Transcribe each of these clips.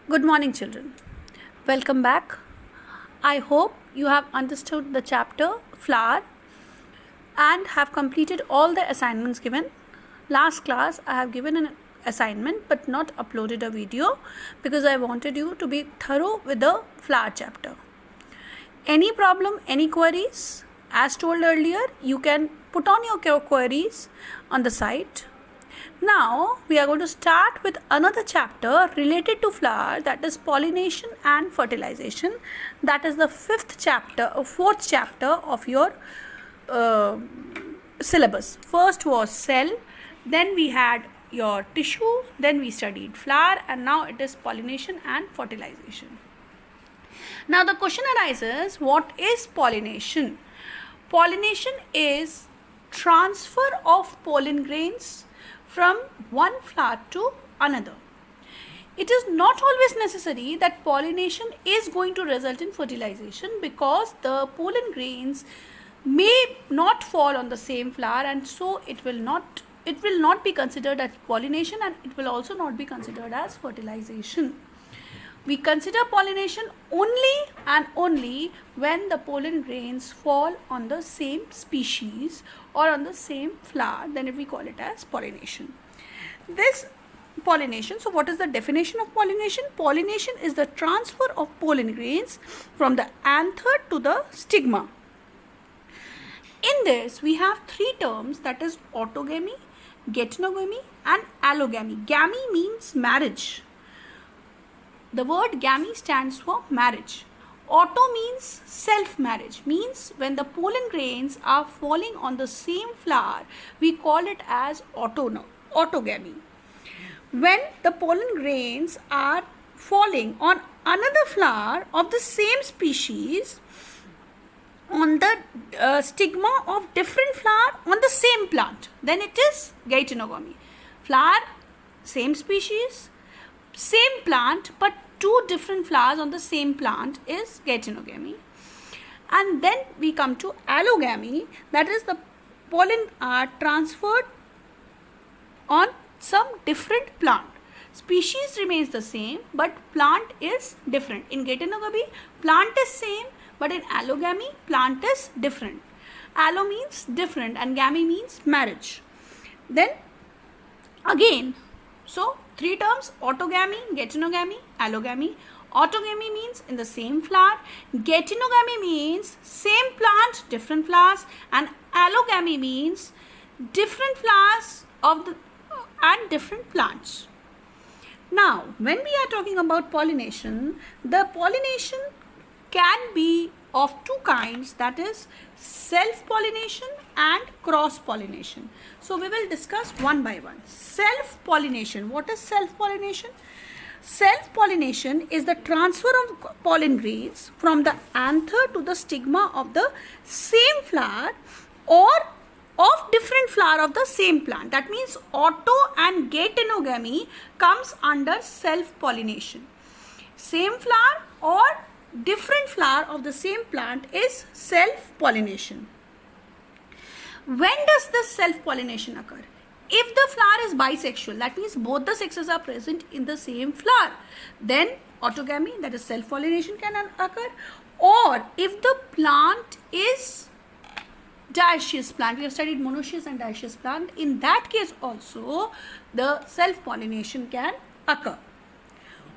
Good morning, children. Welcome back. I hope you have understood the chapter flower and have completed all the assignments given. Last class, I have given an assignment but not uploaded a video because I wanted you to be thorough with the flower chapter. Any problem, any queries? As told earlier, you can put on your queries on the site. Now we are going to start with another chapter related to flower, that is pollination and fertilization. That is the fourth chapter of your syllabus. First was cell, then we had your tissue, then we studied flower, and now it is pollination and fertilization. Now the question arises, what is pollination? Pollination is transfer of pollen grains from one flower to another. It is not always necessary that pollination is going to result in fertilization, because the pollen grains may not fall on the same flower, and so it will not be considered as pollination, and it will also not be considered as fertilization. We consider pollination only and only when the pollen grains fall on the same species or on the same flower, then we call it as pollination. This pollination, so what is the definition of pollination? Pollination is the transfer of pollen grains from the anther to the stigma. In this, we have three terms, that is autogamy, geitonogamy and allogamy. Gamy means marriage. The word gamy stands for marriage. Auto means self-marriage, means when the pollen grains are falling on the same flower, we call it as autogamy. When the pollen grains are falling on another flower of the same species on the stigma of different flower on the same plant, then it is geitonogamy. Flower, same species, same plant, but two different flowers on the same plant is geitonogamy. And then we come to allogamy, that is the pollen are transferred on some different plant. Species remains the same, but plant is different. In geitonogamy, plant is same, but in allogamy, plant is different. Allo means different and gamy means marriage. Then again, so three terms: autogamy, geitonogamy, allogamy. Autogamy means in the same flower. Geitonogamy means same plant, different flowers. And allogamy means different flowers and different plants. Now, when we are talking about pollination, the pollination can be of two kinds, that is self-pollination and cross-pollination. So we will discuss one by one. Self-pollination. What is self-pollination? Self-pollination is the transfer of pollen grains from the anther to the stigma of the same flower or of different flower of the same plant. That means auto and geitonogamy comes under self-pollination. Same flower or different flower of the same plant is self-pollination. When does this self-pollination occur? If the flower is bisexual, that means both the sexes are present in the same flower, then autogamy, that is self-pollination, can occur. Or if the plant is dioecious plant, we have studied monoecious and dioecious plant, in that case also the self-pollination can occur.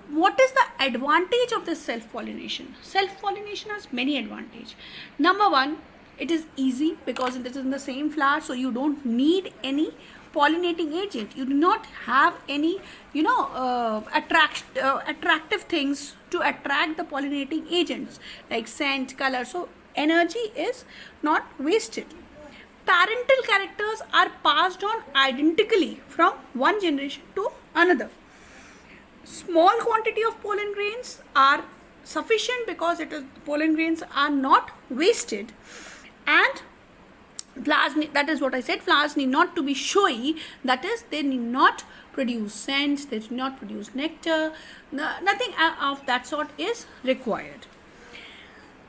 What is the advantage of this self-pollination? Self-pollination has many advantages. Number one, it is easy because it is in the same flower, so you don't need any pollinating agent. You do not have any attractive things to attract the pollinating agents like scent, color. So energy is not wasted. Parental characters are passed on identically from one generation to another. Small quantity of pollen grains are sufficient because pollen grains are not wasted, and flowers, that is what I said, flowers need not to be showy, that is they need not produce scent, they do not produce nectar, nothing of that sort is required.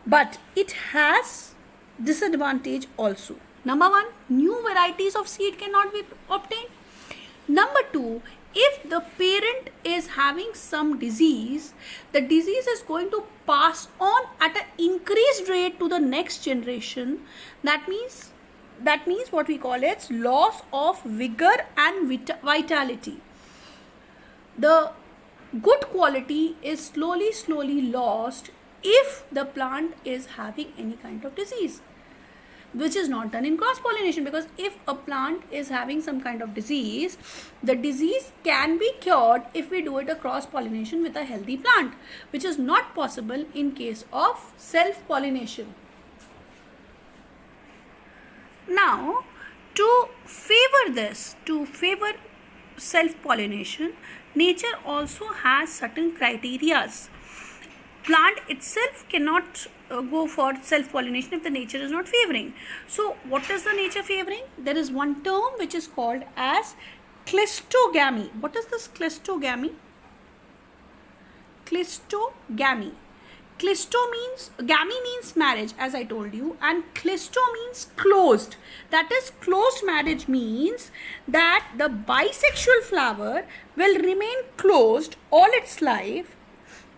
But it has disadvantage also. Number one, new varieties of seed cannot be obtained. Number two, if the parent is having some disease, the disease is going to pass on at an increased rate to the next generation. That means what we call it loss of vigor and vitality. The good quality is slowly lost if the plant is having any kind of disease, which is not done in cross pollination, because if a plant is having some kind of disease, the disease can be cured if we do it a cross pollination with a healthy plant, which is not possible in case of self pollination. Now, to favor self pollination, nature also has certain criterias. Plant itself cannot go for self pollination if the nature is not favoring. So what is the nature favoring? There is one term which is called as cleistogamy. What is this cleistogamy? Cleistogamy. Gamy means marriage, as I told you, and cleisto means closed. That is, closed marriage means that the bisexual flower will remain closed all its life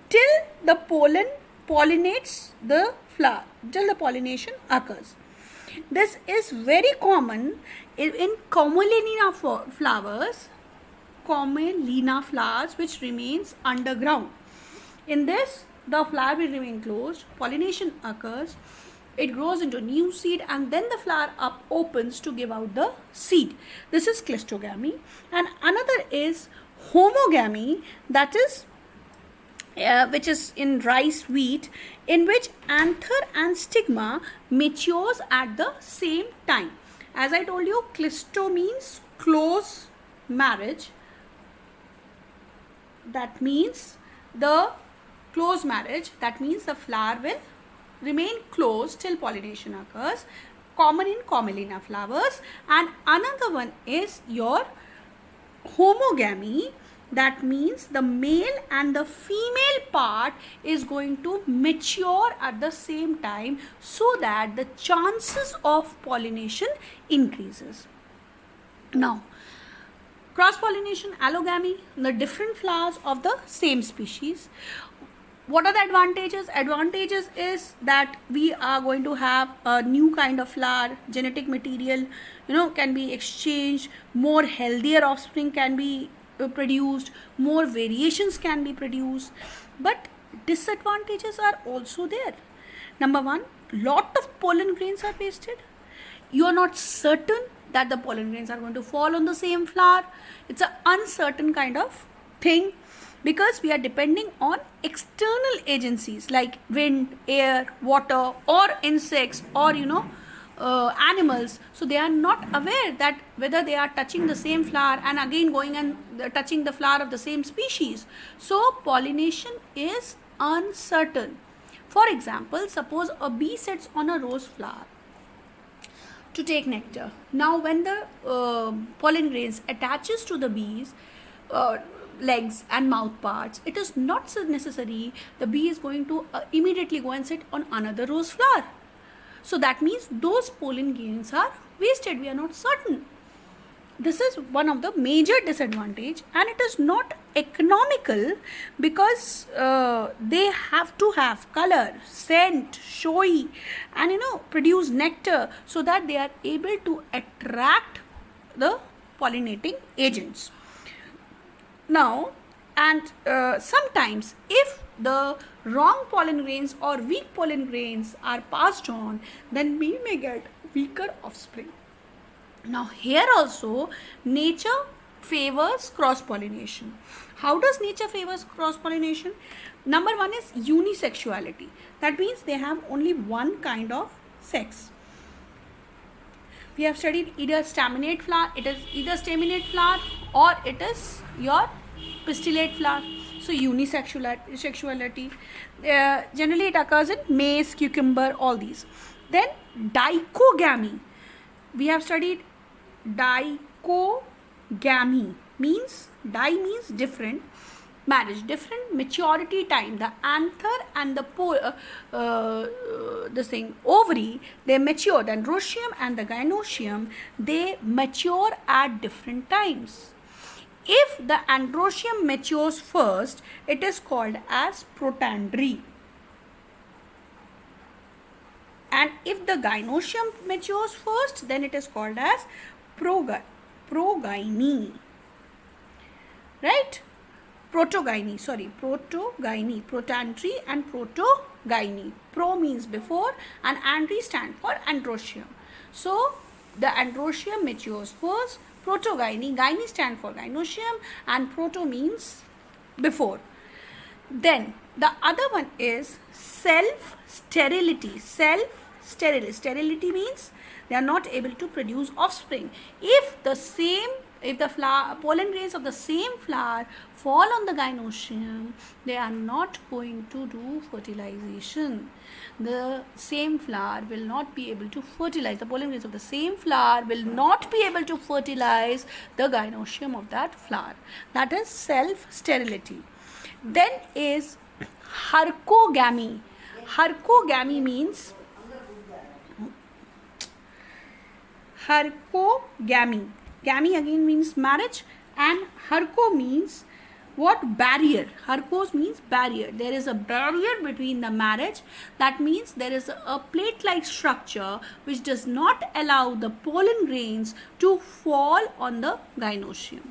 till the pollen pollinates the flower, till the pollination occurs. This is very common in Commelina flowers, which remains underground. In this, the flower will remain closed, pollination occurs, it grows into new seed, and then the flower opens to give out the seed. This is cleistogamy. And another is homogamy, that is which is in rice, wheat, in which anther and stigma matures at the same time. As I told you, cleisto means close marriage. That means the close marriage, that means the flower will remain closed till pollination occurs, common in Commelina flowers. And another one is your homogamy. That means the male and the female part is going to mature at the same time, so that the chances of pollination increases. Now, cross pollination, allogamy, the different flowers of the same species. What are the advantages? Advantages is that we are going to have a new kind of flower, genetic material, can be exchanged, more healthier offspring can be produced, more variations can be produced. But disadvantages are also there. Number one, lot of pollen grains are wasted. You are not certain that the pollen grains are going to fall on the same flower. It's an uncertain kind of thing, because we are depending on external agencies like wind, air, water, or insects, or animals. So they are not aware that whether they are touching the same flower and again going and touching the flower of the same species. So pollination is uncertain. For example, suppose a bee sits on a rose flower to take nectar. Now when the pollen grains attaches to the bee's legs and mouth parts, it is not so necessary the bee is going to immediately go and sit on another rose flower. So that means those pollen grains are wasted. We are not certain. This is one of the major disadvantage, and it is not economical, because they have to have color, scent, showy, and produce nectar, so that they are able to attract the pollinating agents. Now, and sometimes if the wrong pollen grains or weak pollen grains are passed on, then we may get weaker offspring. Now here also nature favors cross pollination. How does nature favors cross pollination? Number one is unisexuality. That means they have only one kind of sex. We have studied either staminate flower, it is either staminate flower, or it is your pistillate flower. So unisexuality, generally it occurs in maize, cucumber, all these. Then dichogamy. We have studied dichogamy, means different, marriage, different maturity time. The anther and the ovary, they mature. Then androecium and the gynoecium, they mature at different times. If the androecium matures first, it is called as protandry. And if the gynoecium matures first, then it is called as progyny. Right? Protogyny, protandry and protogyny. Pro means before and andry stand for androecium. So the androecium matures first, protogyny, gyny stand for gynoecium, and proto means before. Then the other one is self-sterility. Sterility means they are not able to produce offspring. If the pollen grains of the same flower fall on the gynoecium, they are not going to do fertilization. The same flower will not be able to fertilize. The pollen grains of the same flower will not be able to fertilize the gynoecium of that flower. That is self-sterility. Then is hercogamy. Hercogamy means hercogamy. Gamy again means marriage, and herco means what? Barrier. Hercos means barrier. There is a barrier between the marriage. That means there is a plate-like structure which does not allow the pollen grains to fall on the gynoecium.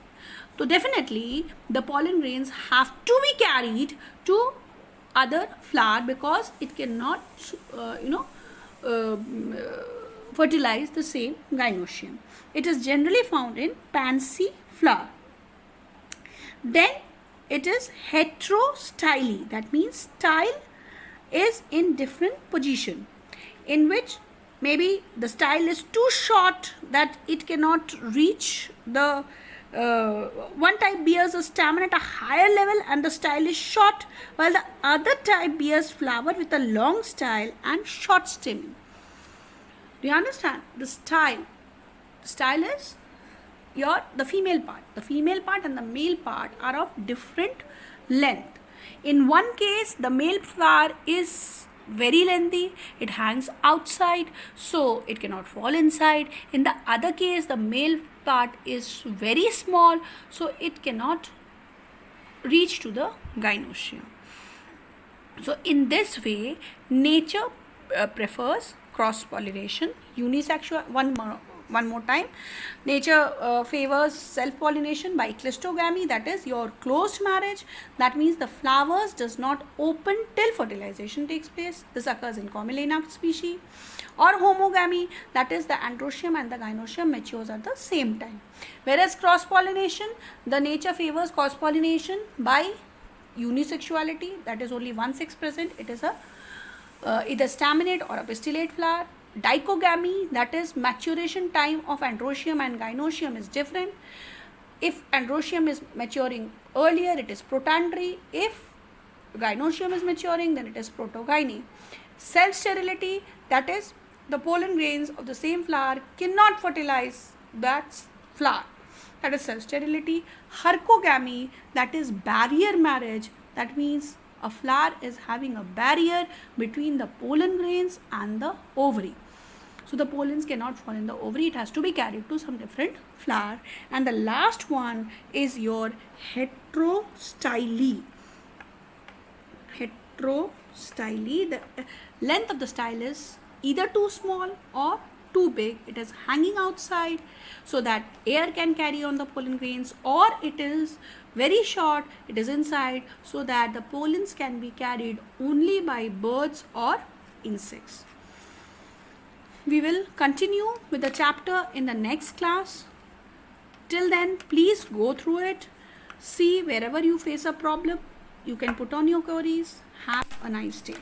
So definitely the pollen grains have to be carried to other flower because it cannot fertilize the same gynoecium. It is generally found in pansy flower. Then it is heterostyly. That means style is in different position, in which maybe the style is too short that it cannot reach the one type bears a stamen at a higher level and the style is short, while the other type bears flower with a long style and short stamen. Do you understand? The style is the female part. The female part and the male part are of different length. In one case, the male flower is very lengthy, it hangs outside, so it cannot fall inside. In the other case, the male part is very small, so it cannot reach to the gynoecium. So in this way, nature prefers cross-pollination, unisexual. One more time, nature favors self-pollination by cleistogamy, that is your closed marriage. That means the flowers does not open till fertilization takes place. This occurs in Commelina species. Or homogamy, that is the androecium and the gynoecium matures at the same time. Whereas cross-pollination, the nature favors cross-pollination by unisexuality, that is only 1 sex present. It is a either staminate or a pistillate flower. Dichogamy, that is maturation time of androecium and gynoecium is different. If androecium is maturing earlier, it is protandry. If gynoecium is maturing, then it is protogyny. Self-sterility, that is the pollen grains of the same flower cannot fertilize that flower. That is self-sterility. Hercogamy, that is barrier marriage. That means a flower is having a barrier between the pollen grains and the ovary. So the pollens cannot fall in the ovary. It has to be carried to some different flower. And the last one is your heterostyly. Heterostyly. The length of the style is either too small or too big. It is hanging outside so that air can carry on the pollen grains, or it is very short, it is inside so that the pollens can be carried only by birds or insects. We will continue with the chapter in the next class. Till then, please go through it. See wherever you face a problem, you can put on your queries. Have a nice day.